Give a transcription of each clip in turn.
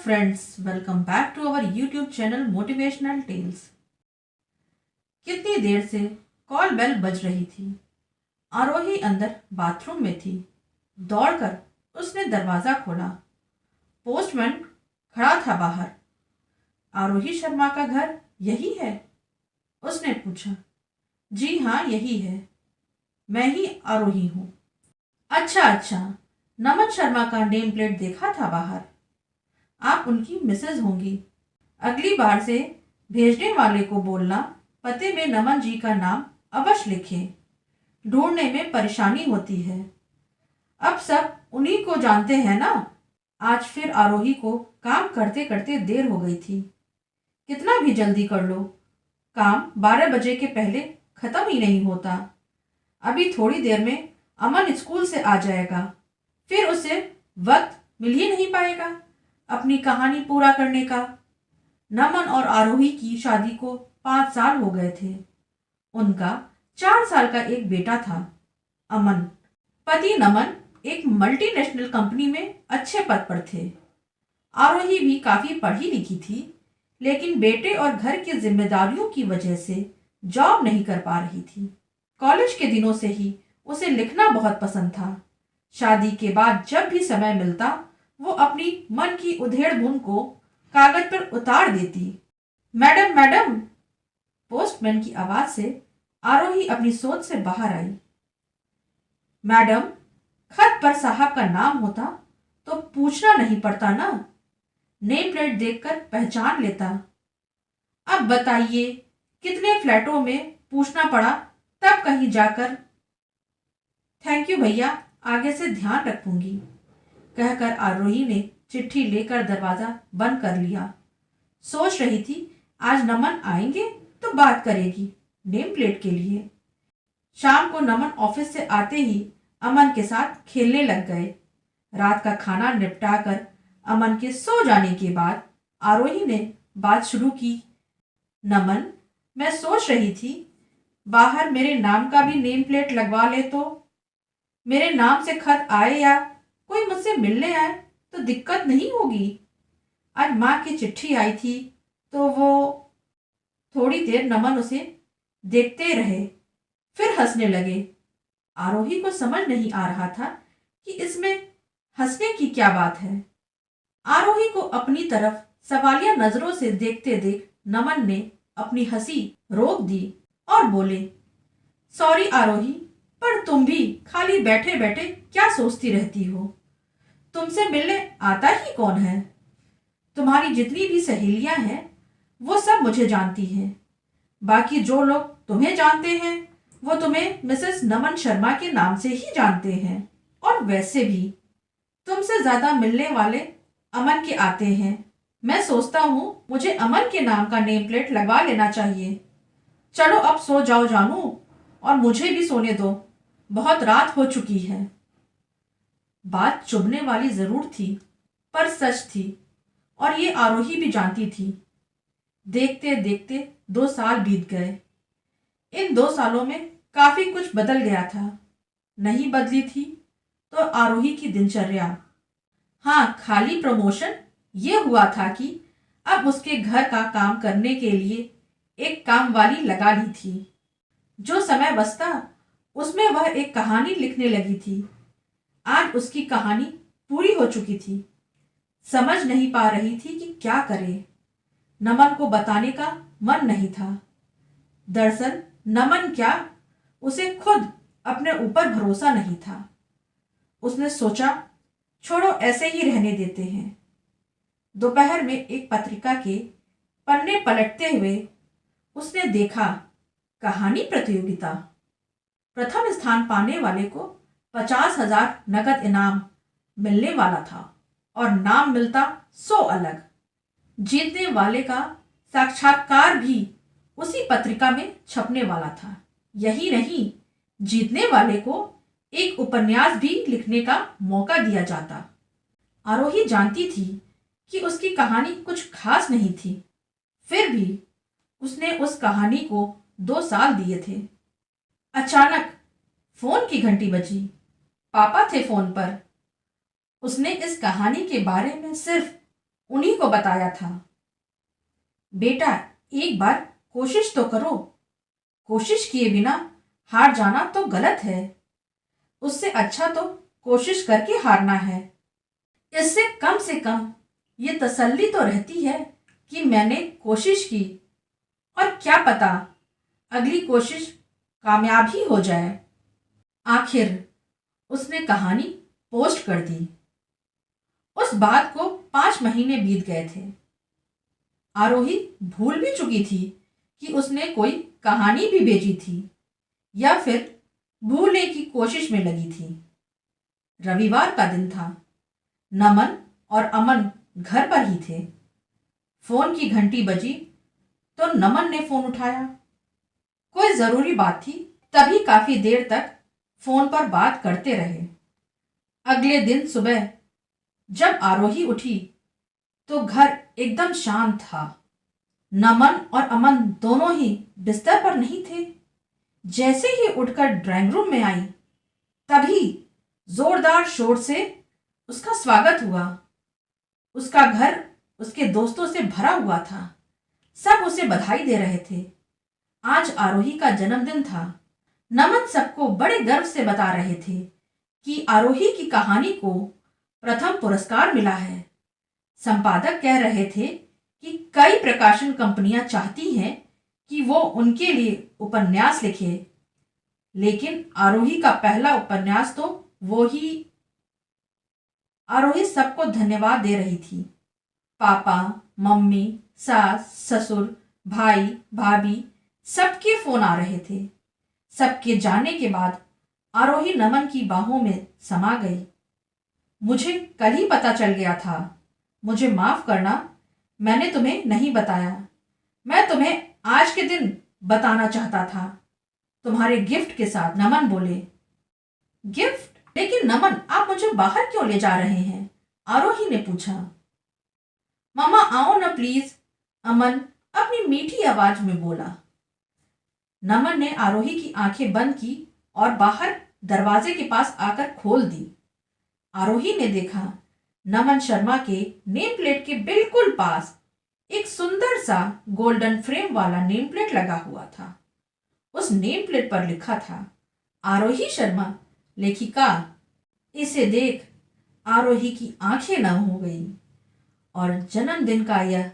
friends, welcome back to our YouTube channel Motivational Tales। कितनी देर से call bell बज रही थी। आरोही अंदर बाथरूम में थी। दौड़कर उसने दरवाजा खोला। पोस्टमैन खड़ा था बाहर। आरोही शर्मा का घर यही है? उसने पूछा। जी हाँ, यही है। मैं ही आरोही हूँ। अच्छा अच्छा, नमन शर्मा का नेम प्लेट देखा था बाहर। आप उनकी मिसेज होंगी। अगली बार से भेजने वाले को बोलना पते में नमन जी का नाम अवश्य लिखें। ढूंढने में परेशानी होती है। अब सब उन्हीं को जानते हैं ना। आज फिर आरोही को काम करते करते देर हो गई थी। कितना भी जल्दी कर लो, काम 12 बजे के पहले खत्म ही नहीं होता। अभी थोड़ी देर में अमन स्कूल से आ जाएगा, फिर उसे वक्त मिल ही नहीं पाएगा अपनी कहानी पूरा करने का। नमन और आरोही की शादी को 5 साल हो गए थे। उनका 4 साल का एक बेटा था, अमन। पति नमन एक मल्टीनेशनल कंपनी में अच्छे पद पर थे। आरोही भी काफी पढ़ी लिखी थी, लेकिन बेटे और घर की जिम्मेदारियों की वजह से जॉब नहीं कर पा रही थी। कॉलेज के दिनों से ही उसे लिखना बहुत पसंद था। शादी के बाद जब भी समय मिलता, वो अपनी मन की उधेड़ बुन को कागज पर उतार देती। मैडम मैडम, पोस्टमैन की आवाज से आरोही अपनी सोच से बाहर आई। मैडम, खत पर साहब का नाम होता तो पूछना नहीं पड़ता ना। नेम प्लेट देखकर पहचान लेता। अब बताइए, कितने फ्लैटों में पूछना पड़ा तब कहीं जाकर। थैंक यू भैया, आगे से ध्यान रखूंगी, कहकर आरोही ने चिट्ठी लेकर दरवाजा बंद कर लिया। सोच रही थी आज नमन आएंगे तो बात करेगी नेम प्लेट के लिए। शाम को नमन ऑफिस से आते ही अमन के साथ खेलने लग गए। रात का खाना निपटाकर अमन के सो जाने के बाद आरोही ने बात शुरू की। नमन, मैं सोच रही थी बाहर मेरे नाम का भी नेम प्लेट लगवा ले तो। मेरे नाम से खत आए या कोई मुझसे मिलने आए तो दिक्कत नहीं होगी। आज माँ की चिट्ठी आई थी तो वो। थोड़ी देर नमन उसे देखते रहे, फिर हंसने लगे। आरोही को समझ नहीं आ रहा था कि इसमें हंसने की क्या बात है। आरोही को अपनी तरफ सवालिया नजरों से देखते देख नमन ने अपनी हंसी रोक दी और बोले, सॉरी आरोही, पर तुम भी खाली बैठे बैठे क्या सोचती रहती हो? तुमसे मिलने आता ही कौन है? तुम्हारी जितनी भी सहेलियां हैं वो सब मुझे जानती हैं। बाकी जो लोग तुम्हें जानते हैं वो तुम्हें मिसेस नमन शर्मा के नाम से ही जानते हैं। और वैसे भी तुमसे ज्यादा मिलने वाले अमन के आते हैं। मैं सोचता हूँ मुझे अमन के नाम का नेम प्लेट लगवा लेना चाहिए। चलो अब सो जाओ जानू, और मुझे भी सोने दो, बहुत रात हो चुकी है। बात चुभने वाली जरूर थी, पर सच थी, और ये आरोही भी जानती थी। देखते देखते 2 साल बीत गए। इन 2 सालों में काफी कुछ बदल गया था। नहीं बदली थी तो आरोही की दिनचर्या। हाँ, खाली प्रमोशन ये हुआ था कि अब उसके घर का काम करने के लिए एक काम वाली लगा ली थी। जो समय बचता उसमें वह एक कहानी लिखने लगी थी। आज उसकी कहानी पूरी हो चुकी थी। समझ नहीं पा रही थी कि क्या करे। नमन को बताने का मन नहीं था। दरअसल नमन क्या, उसे खुद अपने ऊपर भरोसा नहीं था। उसने सोचा छोड़ो, ऐसे ही रहने देते हैं। दोपहर में एक पत्रिका के पन्ने पलटते हुए उसने देखा, कहानी प्रतियोगिता। प्रथम स्थान पाने वाले को 50,000 नगद इनाम मिलने वाला था और नाम मिलता 100 अलग। जीतने वाले का साक्षात्कार भी उसी पत्रिका में छपने वाला था। यही नहीं, जीतने वाले को एक उपन्यास भी लिखने का मौका दिया जाता। आरोही जानती थी कि उसकी कहानी कुछ खास नहीं थी, फिर भी उसने उस कहानी को 2 साल दिए थे। अचानक फोन की घंटी बजी। पापा थे फोन पर। उसने इस कहानी के बारे में सिर्फ उन्हीं को बताया था। बेटा, एक बार कोशिश तो करो। कोशिश किए बिना हार जाना तो गलत है। उससे अच्छा तो कोशिश करके हारना है। इससे कम से कम ये तसल्ली तो रहती है कि मैंने कोशिश की, और क्या पता अगली कोशिश कामयाब ही हो जाए। आखिर उसने कहानी पोस्ट कर दी। उस बात को 5 महीने बीत गए थे। आरोही भूल भी चुकी थी कि उसने कोई कहानी भी भेजी थी, या फिर भूलने की कोशिश में लगी थी। रविवार का दिन था। नमन और अमन घर पर ही थे। फोन की घंटी बजी तो नमन ने फोन उठाया। कोई जरूरी बात थी, तभी काफी देर तक फोन पर बात करते रहे। अगले दिन सुबह जब आरोही उठी तो घर एकदम शांत था। नमन और अमन दोनों ही बिस्तर पर नहीं थे। जैसे ही उठकर ड्राइंग रूम में आई, तभी जोरदार शोर से उसका स्वागत हुआ। उसका घर उसके दोस्तों से भरा हुआ था। सब उसे बधाई दे रहे थे। आज आरोही का जन्मदिन था। नमन सबको बड़े गर्व से बता रहे थे कि आरोही की कहानी को प्रथम पुरस्कार मिला है। संपादक कह रहे थे कि कई प्रकाशन कंपनियां चाहती हैं कि वो उनके लिए उपन्यास लिखे, लेकिन आरोही का पहला उपन्यास तो वो ही। आरोही सबको धन्यवाद दे रही थी। पापा, मम्मी, सास, ससुर, भाई, भाभी सबके फोन आ रहे थे। सबके जाने के बाद आरोही नमन की बाहों में समा गई। मुझे कल ही पता चल गया था। मुझे माफ करना, मैंने तुम्हें नहीं बताया। मैं तुम्हें आज के दिन बताना चाहता था, तुम्हारे गिफ्ट के साथ। नमन बोले। गिफ्ट? लेकिन नमन, आप मुझे बाहर क्यों ले जा रहे हैं? आरोही ने पूछा। मामा आओ ना प्लीज, अमन अपनी मीठी आवाज में बोला। नमन ने आरोही की आंखें बंद की और बाहर दरवाजे के पास आकर खोल दी। आरोही ने देखा नमन शर्मा के नेम प्लेट के बिल्कुल पास एक सुंदर सा गोल्डन फ्रेम वाला नेम प्लेट लगा हुआ था। उस नेम प्लेट पर लिखा था, आरोही शर्मा, लेखिका। इसे देख आरोही की आंखें नम हो गई और जन्मदिन का यह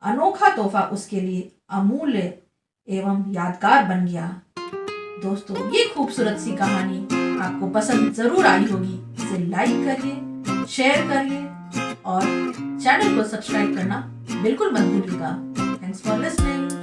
अनोखा तोहफा उसके लिए अमूल्य एवं यादगार बन गया। दोस्तों, ये खूबसूरत सी कहानी आपको पसंद जरूर आई होगी। इसे लाइक करिए, शेयर करिए और चैनल को सब्सक्राइब करना बिल्कुल मत भूलिएगा। Thanks for listening.